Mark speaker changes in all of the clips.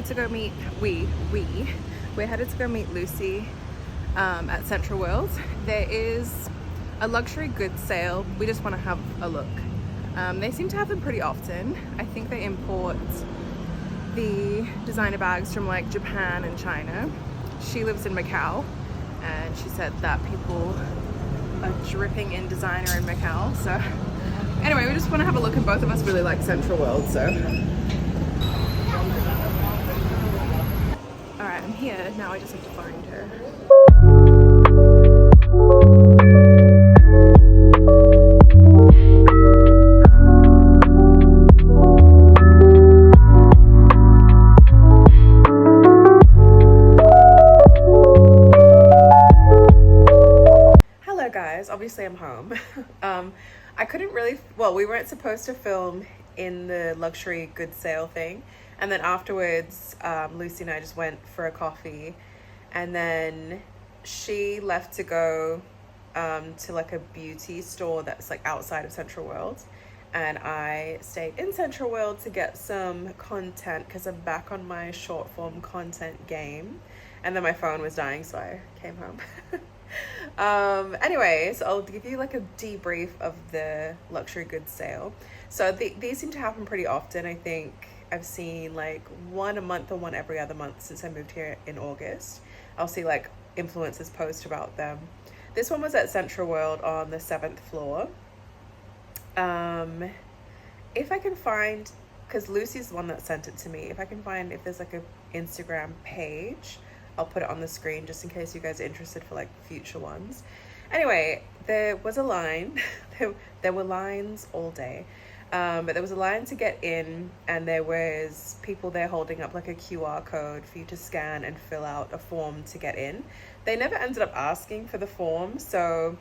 Speaker 1: headed to go meet, we're headed to go meet Lucy at Central World. There is a luxury goods sale. We just want to have a look. They seem to have them pretty often. I think they import the designer bags from like Japan and China. She lives in Macau and she said that people are dripping in designer in Macau. So anyway, we just want to have a look, and both of us really like Central World, so. Alright, I'm here. Now I just have to find her. Hello guys, obviously I'm home. I couldn't really, well, we weren't supposed to film in the luxury goods sale thing, and then afterwards Lucy and I just went for a coffee, and then she left to go to like a beauty store that's like outside of Central World, and I stayed in Central World to get some content because I'm back on my short form content game, and then my phone was dying, so I came home. Anyways, I'll give you like a debrief of the luxury goods sale. So these seem to happen pretty often. I think I've seen like one a month or one every other month since I moved here in August. I'll see like influencers post about them. This one was at Central World on the 7th floor. If I can find, because Lucy's the one that sent it to me, if I can find if there's like a Instagram page, I'll put it on the screen just in case you guys are interested for like future ones. Anyway, there was a line. there were lines all day, but there was a line to get in, and there was people there holding up like a QR code for you to scan and fill out a form to get in. They never ended up asking for the form, so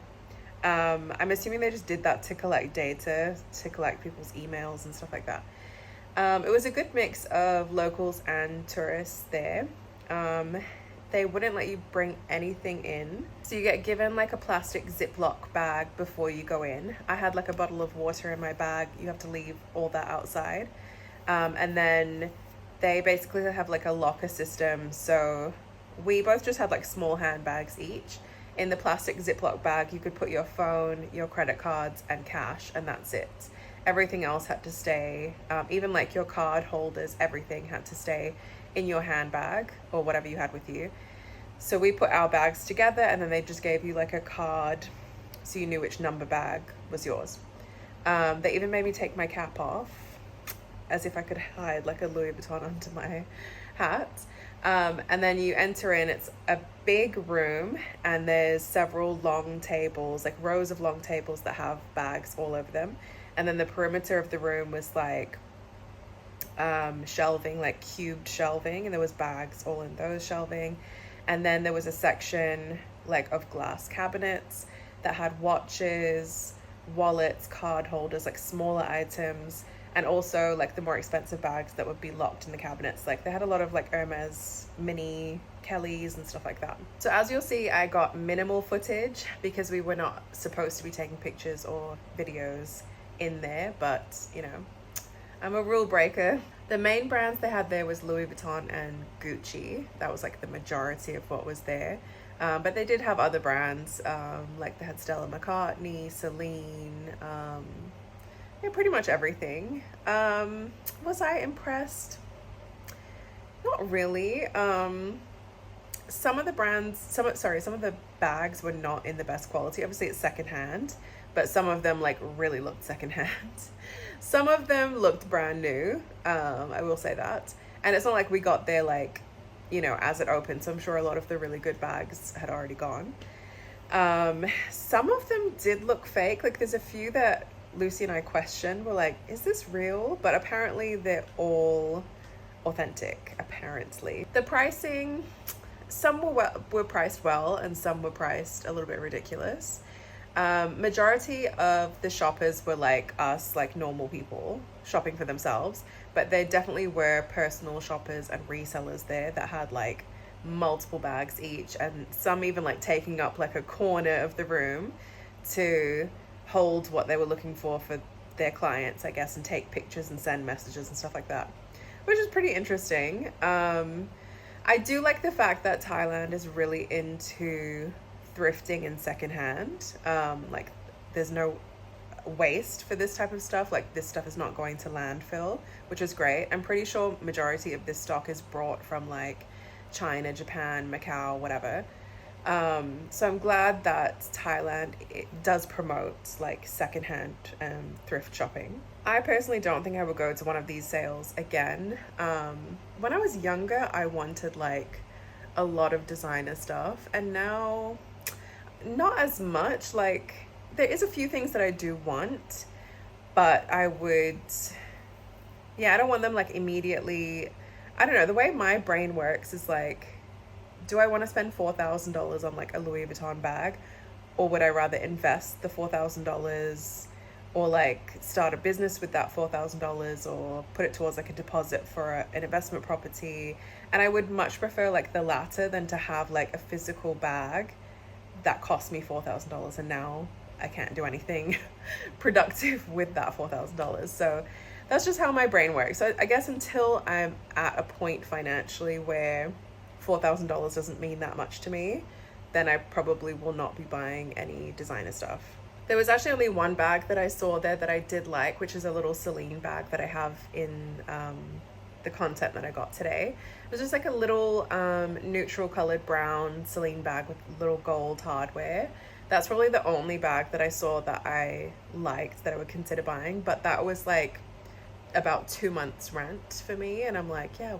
Speaker 1: I'm assuming they just did that to collect data, to collect people's emails and stuff like that. It was a good mix of locals and tourists there. They wouldn't let you bring anything in, so you get given like a plastic Ziploc bag before you go in. I had like a bottle of water in my bag. You have to leave all that outside, and then they basically have like a locker system, so we both just had like small handbags each. In the plastic Ziploc bag you could put your phone, your credit cards and cash, and that's it. Everything else had to stay, even like your card holders, everything had to stay in your handbag or whatever you had with you. So we put our bags together, and then they just gave you like a card so you knew which number bag was yours. They even made me take my cap off as if I could hide like a Louis Vuitton under my hat. And then you enter in. It's a big room, and there's several long tables, like rows of long tables that have bags all over them. And then the perimeter of the room was like shelving, like cubed shelving, and there was bags all in those shelving. And then there was a section like of glass cabinets that had watches, wallets, card holders, like smaller items, and also like the more expensive bags that would be locked in the cabinets. Like they had a lot of like Hermes mini Kellys and stuff like that. So as you'll see, I got minimal footage because we were not supposed to be taking pictures or videos in there, but you know, I'm a rule breaker. The main brands they had there was Louis Vuitton and Gucci. That was like the majority of what was there. But they did have other brands, like they had Stella McCartney, Celine, yeah, pretty much everything. Was I impressed? Not really. Some of the brands, some of the bags were not in the best quality. Obviously it's secondhand, but some of them like really looked secondhand. Some of them looked brand new, I will say that. And it's not like we got there like, you know, as it opened, so I'm sure a lot of the really good bags had already gone. Some of them did look fake. Like there's a few that Lucy and I questioned. We're like, is this real? But apparently they're all authentic, apparently. The pricing, some were priced well, and some were priced a little bit ridiculous. Majority of the shoppers were like us, like normal people shopping for themselves, but there definitely were personal shoppers and resellers there that had like multiple bags each, and some even like taking up like a corner of the room to hold what they were looking for their clients, I guess, and take pictures and send messages and stuff like that, which is pretty interesting. I do like the fact that Thailand is really into thrifting and secondhand. Like there's no waste for this type of stuff. Like this stuff is not going to landfill, which is great. I'm pretty sure majority of this stock is brought from like China, Japan, Macau, whatever. So I'm glad that Thailand, it does promote like secondhand thrift shopping. I personally don't think I would go to one of these sales again. When I was younger, I wanted like a lot of designer stuff, and now not as much. Like there is a few things that I do want, but I would, yeah, I don't want them like immediately. I don't know, the way my brain works is like, do I want to spend $4,000 on like a Louis Vuitton bag, or would I rather invest the $4,000 or like start a business with that $4,000 or put it towards like a deposit for an investment property? And I would much prefer like the latter than to have like a physical bag that cost me $4,000 and now I can't do anything productive with that $4,000. So that's just how my brain works. So I guess until I'm at a point financially where $4,000 doesn't mean that much to me, then I probably will not be buying any designer stuff. There was actually only one bag that I saw there that I did like, which is a little Celine bag that I have in the content that I got today. It was just like a little neutral colored brown Celine bag with little gold hardware. That's probably the only bag that I saw that I liked that I would consider buying, but that was like about 2 months rent for me, and I'm like, yeah,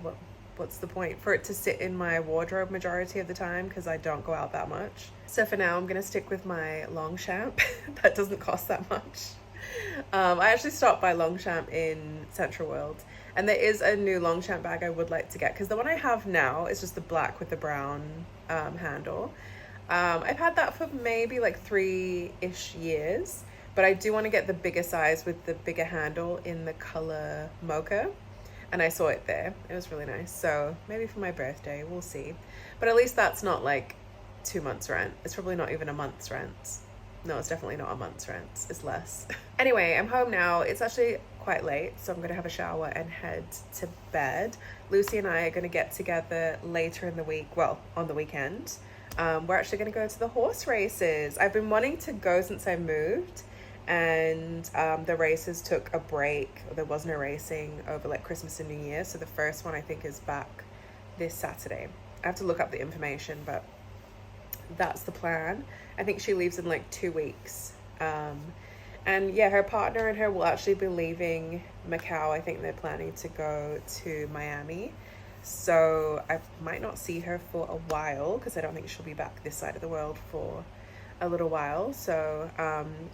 Speaker 1: what's the point for it to sit in my wardrobe majority of the time, because I don't go out that much. So for now I'm gonna stick with my Longchamp. That doesn't cost that much. I actually stopped by Longchamp in Central World, and there is a new Longchamp bag I would like to get, because the one I have now is just the black with the brown handle. I've had that for maybe like 3-ish years, but I do want to get the bigger size with the bigger handle in the color mocha, and I saw it there. It was really nice. So maybe for my birthday, we'll see. But at least that's not like 2 months rent. It's probably not even a month's rent. No, it's definitely not a month's rent. It's less. Anyway, I'm home now. It's actually quite late, so I'm gonna have a shower and head to bed. Lucy and I are gonna get together later in the week, well, on the weekend. We're actually gonna go to the horse races. I've been wanting to go since I moved, and the races took a break. There was no racing over like Christmas and New Year, so the first one I think is back this Saturday. I have to look up the information, but that's the plan. I think she leaves in like 2 weeks. And yeah, her partner and her will actually be leaving Macau. I think they're planning to go to Miami. So I might not see her for a while, because I don't think she'll be back this side of the world for a little while. So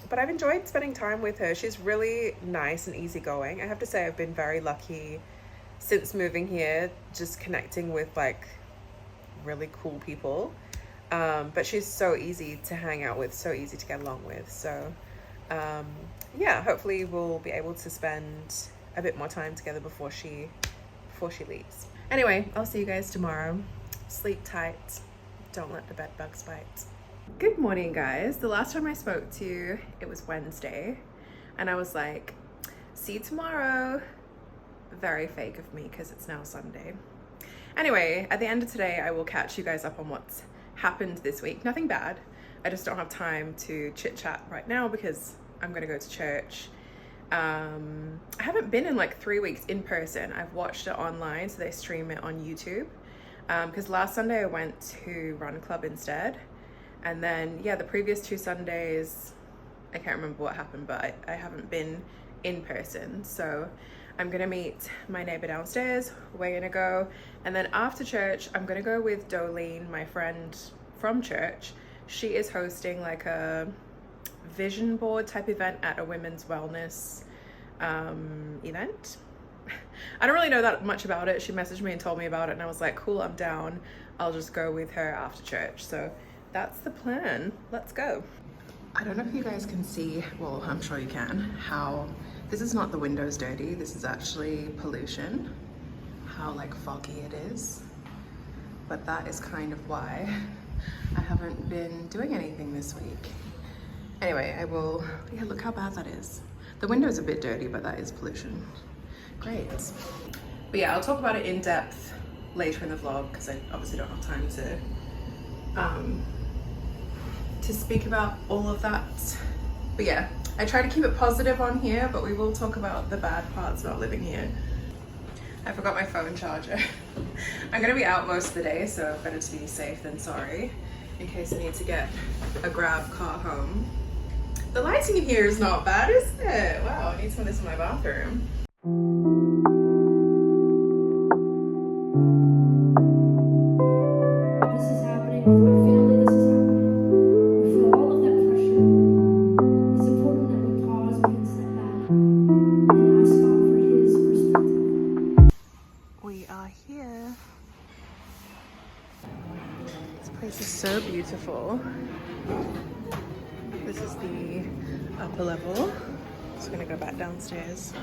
Speaker 1: but I've enjoyed spending time with her. She's really nice and easygoing. I have to say I've been very lucky since moving here, just connecting with like really cool people. But she's so easy to hang out with, so easy to get along with. So yeah, hopefully we'll be able to spend a bit more time together before she leaves. Anyway, I'll see you guys tomorrow. Sleep tight. Don't let the bed bugs bite. Good morning, guys. The last time I spoke to you, it was Wednesday, and I was like, see you tomorrow. Very fake of me, because it's now Sunday. Anyway, at the end of today, I will catch you guys up on what's happened this week. Nothing bad. I just don't have time to chit chat right now because I'm gonna go to church. I haven't been in like 3 weeks in person. I've watched it online, so they stream it on YouTube. Because last Sunday I went to Run Club instead, and then yeah, the previous 2 Sundays I can't remember what happened, but I haven't been in person. So I'm gonna meet my neighbor downstairs. We're gonna go, and then after church I'm gonna go with Dolene, my friend from church. She is hosting like a vision board type event at a women's wellness event. I don't really know that much about it. She messaged me and told me about it, and I was like, cool, I'm down. I'll just go with her after church. So that's the plan. Let's go. I don't know if you guys can see, well, I'm sure you can, how this is not the windows dirty. This is actually pollution, how like foggy it is. But that is kind of why I haven't been doing anything this week. Anyway, I will, yeah, look how bad that is. The window's a bit dirty, but that is pollution. Great. But yeah, I'll talk about it in depth later in the vlog because I obviously don't have time to speak about all of that. But yeah, I try to keep it positive on here, but we will talk about the bad parts about living here. I forgot my phone charger. I'm gonna be out most of the day, so better to be safe than sorry in case I need to get a grab car home. The lighting in here is not bad, is it? Wow, I need some of this in my bathroom.
Speaker 2: This is happening with my family, this is happening. We feel all of that pressure. It's important that we pause, we can step back and ask God for His perspective.
Speaker 1: We are here. This place is so beautiful. This is the upper level. Just gonna go back downstairs.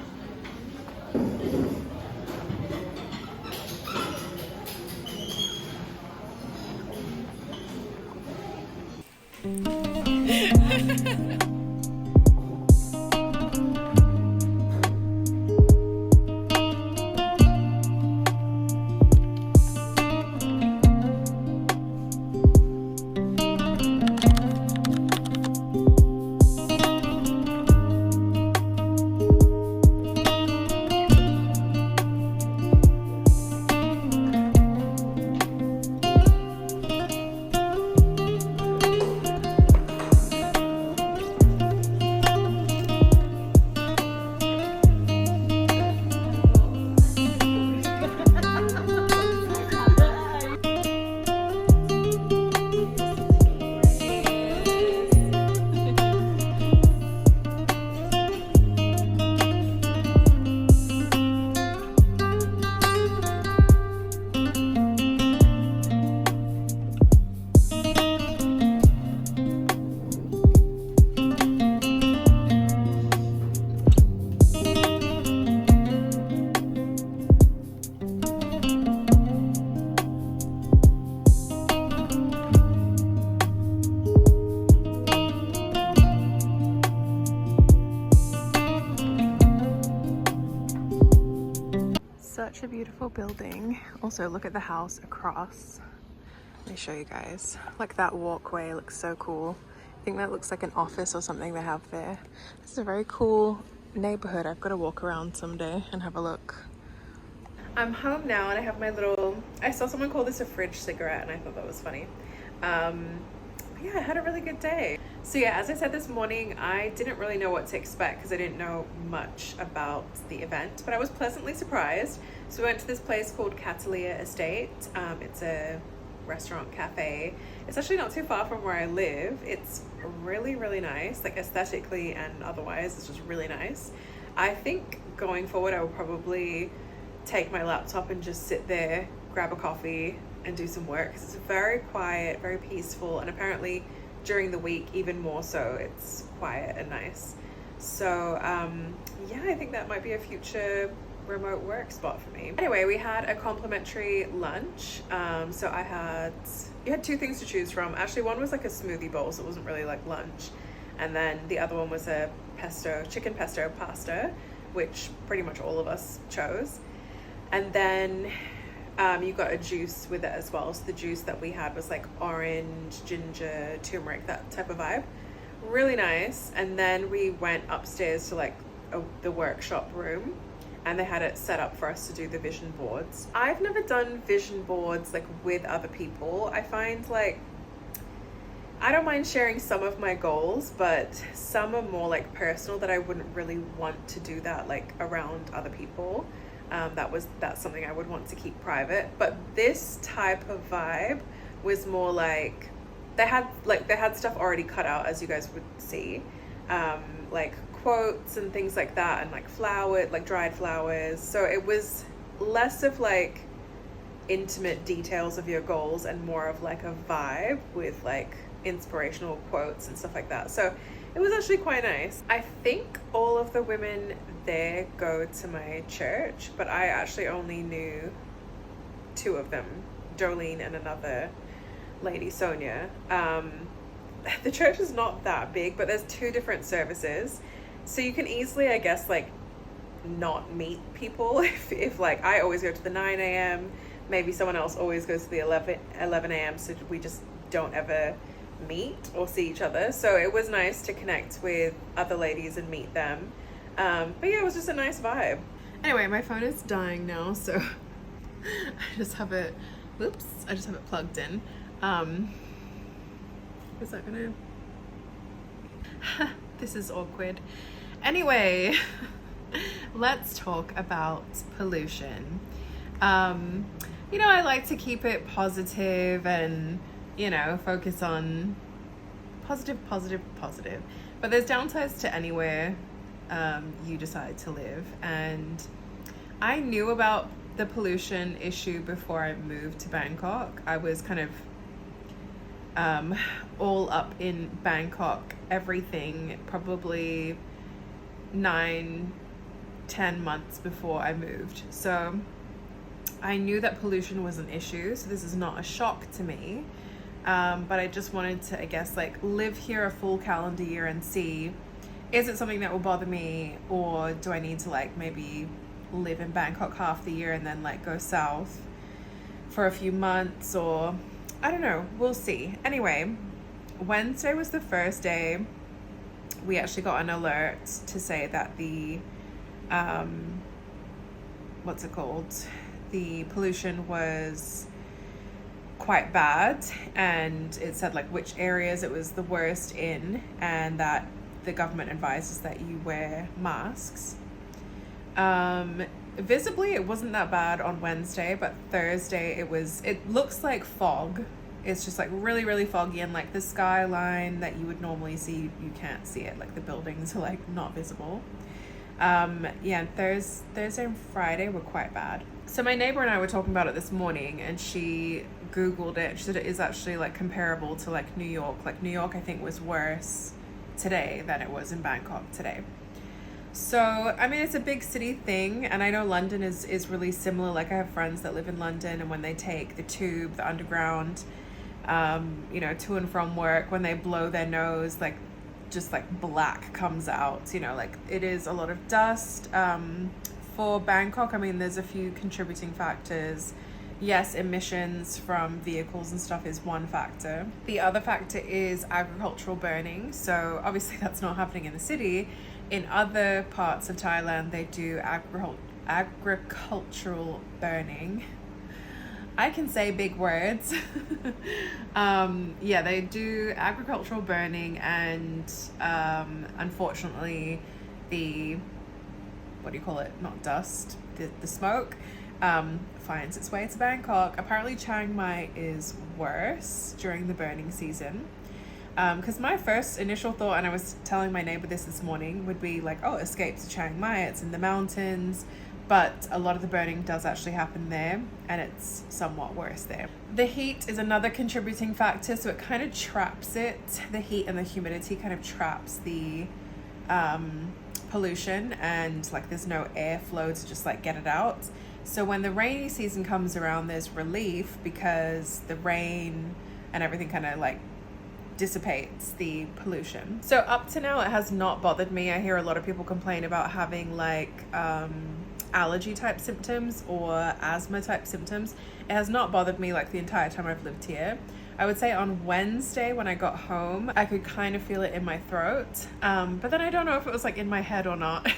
Speaker 1: Such a beautiful building. Also, look at the house across. Let me show you guys. Like that walkway looks so cool. I think that looks like an office or something they have there. This is a very cool neighborhood. I've got to walk around someday and have a look. I'm home now and I have my little, I saw someone call this a fridge cigarette and I thought that was funny. But yeah, I had a really good day. So yeah, as I said this morning, I didn't really know what to expect because I didn't know much about the event, but I was pleasantly surprised. So we went to this place called Catalea Estate. It's a restaurant cafe. It's actually not too far from where I live. It's really, really nice, like aesthetically and otherwise, it's just really nice. I think going forward, I will probably take my laptop and just sit there, grab a coffee and do some work because it's very quiet, very peaceful, and apparently during the week even more so, it's quiet and nice. So yeah, I think that might be a future remote work spot for me. Anyway, we had a complimentary lunch. So you had two things to choose from. Actually, one was like a smoothie bowl, so it wasn't really like lunch, and then the other one was a chicken pesto pasta, which pretty much all of us chose. And then you got a juice with it as well. So the juice that we had was like orange, ginger, turmeric, that type of vibe. Really nice. And then we went upstairs to like the workshop room, and they had it set up for us to do the vision boards. I've never done vision boards like with other people. I find like, I don't mind sharing some of my goals, but some are more like personal that I wouldn't really want to do that like around other people. That's something I would want to keep private. But this type of vibe was more like they had stuff already cut out, as you guys would see, like quotes and things like that, and like dried flowers. So it was less of like intimate details of your goals and more of like a vibe with like inspirational quotes and stuff like that. So it was actually quite nice. I think all of the women there go to my church, but I actually only knew two of them, Jolene and another lady, Sonia. The church is not that big, but there's two different services, so you can easily, I guess, like not meet people. If like I always go to the 9 a.m, maybe someone else always goes to the 11 a.m, so we just don't ever meet or see each other. So it was nice to connect with other ladies and meet them. But yeah, it was just a nice vibe. Anyway, my phone is dying now, so I just have it plugged in. Is that gonna this is awkward. Anyway, let's talk about pollution. You know, I like to keep it positive and, you know, focus on positive. But there's downsides to anywhere you decide to live. And I knew about the pollution issue before I moved to Bangkok. I was kind of all up in Bangkok, everything, probably 9-10 months before I moved. So I knew that pollution was an issue, so this is not a shock to me. But I just wanted to, I guess, like live here a full calendar year and see, is it something that will bother me, or do I need to like maybe live in Bangkok half the year and then like go south for a few months, or I don't know, we'll see. Anyway, Wednesday was the first day we actually got an alert to say that the what's it called, the pollution was quite bad, and it said like which areas it was the worst in, and that the government advises that you wear masks. Visibly it wasn't that bad on Wednesday, but Thursday it looks like fog. It's just like really, really foggy, and like the skyline that you would normally see, you can't see it. Like the buildings are like not visible. Yeah, Thursday and Friday were quite bad. So my neighbor and I were talking about it this morning, and she Googled it. She said it is actually like comparable to like New York. Like New York, I think, was worse today than it was in Bangkok today. So, I mean, it's a big city thing, and I know London is really similar. Like I have friends that live in London, and when they take the tube, the underground, you know, to and from work, when they blow their nose, like just like black comes out, you know, like it is a lot of dust. For Bangkok, I mean, there's a few contributing factors. Yes, emissions from vehicles and stuff is one factor. The other factor is agricultural burning. So obviously that's not happening in the city. In other parts of Thailand, they do agricultural burning. I can say big words. Yeah, they do agricultural burning, and unfortunately the, what do you call it? Not dust, the smoke finds its way to Bangkok. Apparently Chiang Mai is worse during the burning season. Because my first initial thought, and I was telling my neighbor this morning, would be like, oh, escape to Chiang Mai, it's in the mountains. But a lot of the burning does actually happen there, and it's somewhat worse there. The heat is another contributing factor, so it kind of traps it. The heat and the humidity kind of traps the pollution, and like there's no airflow to just like get it out. So when the rainy season comes around, there's relief because the rain and everything kind of like dissipates the pollution. So up to now, it has not bothered me. I hear a lot of people complain about having like allergy type symptoms or asthma type symptoms. It has not bothered me like the entire time I've lived here. I would say on Wednesday when I got home, I could kind of feel it in my throat, but then I don't know if it was like in my head or not,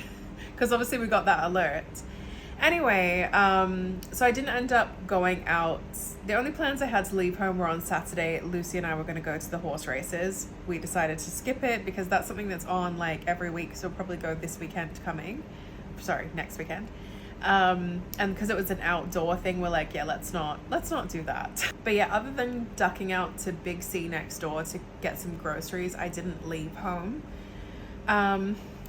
Speaker 1: because obviously we got that alert. Anyway, so I didn't end up going out. The only plans I had to leave home were on Saturday. Lucy and I were going to go to the horse races. We decided to skip it because that's something that's on like every week, so we'll probably go this weekend next weekend. And because it was an outdoor thing, we're like, yeah, let's not do that. But yeah, other than ducking out to Big C next door to get some groceries, I didn't leave home.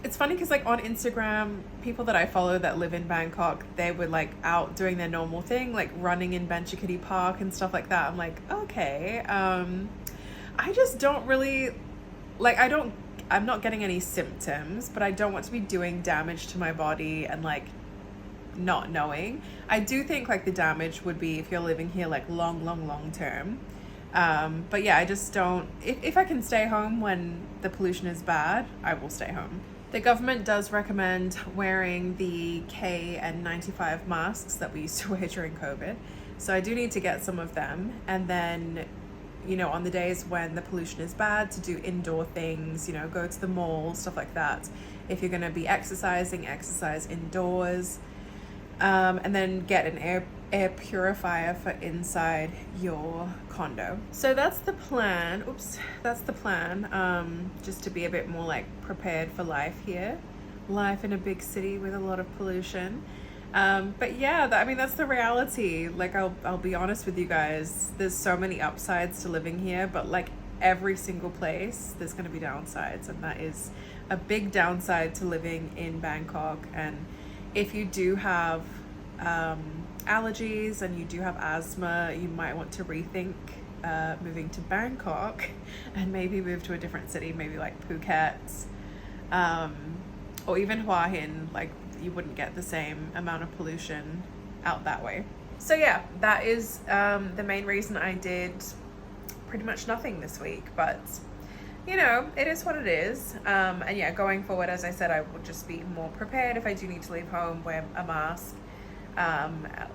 Speaker 1: It's funny because like on Instagram, people that I follow that live in Bangkok, they were like out doing their normal thing, like running in Benchikiti Park and stuff like that. I'm like, okay. I just don't really like, I'm not getting any symptoms, but I don't want to be doing damage to my body and like not knowing. I do think like the damage would be if you're living here like long term. But yeah, I just don't, if I can stay home when the pollution is bad, I will stay home. The government does recommend wearing the KN95 masks that we used to wear during COVID. So I do need to get some of them. And then, you know, on the days when the pollution is bad, to do indoor things, you know, go to the mall, stuff like that. If you're going to be exercising, exercise indoors. And then get an air purifier for inside your condo. So that's the plan. Oops, that's the plan. Just to be a bit more like prepared for life here. Life in a big city with a lot of pollution. But yeah, I mean, that's the reality. Like, I'll be honest with you guys. There's so many upsides to living here, but like every single place, there's going to be downsides. And that is a big downside to living in Bangkok. And if you do have allergies and you do have asthma, you might want to rethink moving to Bangkok and maybe move to a different city, maybe like Phuket, or even Hua Hin. Like, you wouldn't get the same amount of pollution out that way. So yeah, that is the main reason I did pretty much nothing this week, but you know, it is what it is. And yeah, going forward, as I said, I will just be more prepared. If I do need to leave home, wear a mask,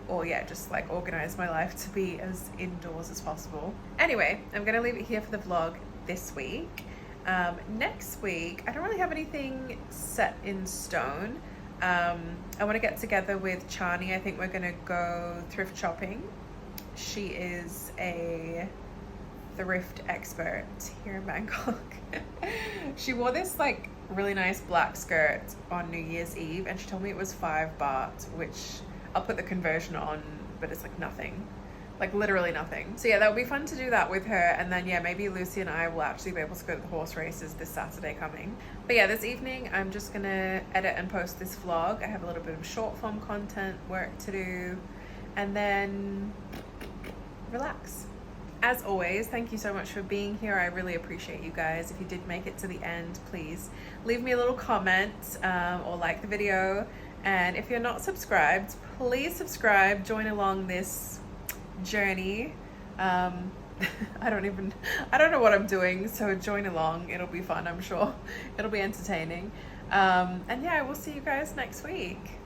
Speaker 1: or yeah, just like organize my life to be as indoors as possible. Anyway, I'm gonna leave it here for the vlog this week. Next week, I don't really have anything set in stone. I want to get together with Chani. I think we're gonna go thrift shopping. She is a thrift expert here in Bangkok. She wore this like really nice black skirt on New Year's Eve, and she told me it was 5 baht, which I'll put the conversion on, but it's like nothing, like literally nothing. So yeah, that would be fun to do that with her. And then yeah, maybe Lucy and I will actually be able to go to the horse races this Saturday coming. But yeah, this evening I'm just gonna edit and post this vlog. I have a little bit of short form content work to do, and then relax. As always, thank you so much for being here. I really appreciate you guys. If you did make it to the end, please leave me a little comment or like the video. And if you're not subscribed, please subscribe. Join along this journey. I don't know what I'm doing, so join along. It'll be fun, I'm sure. It'll be entertaining. And yeah, I will see you guys next week.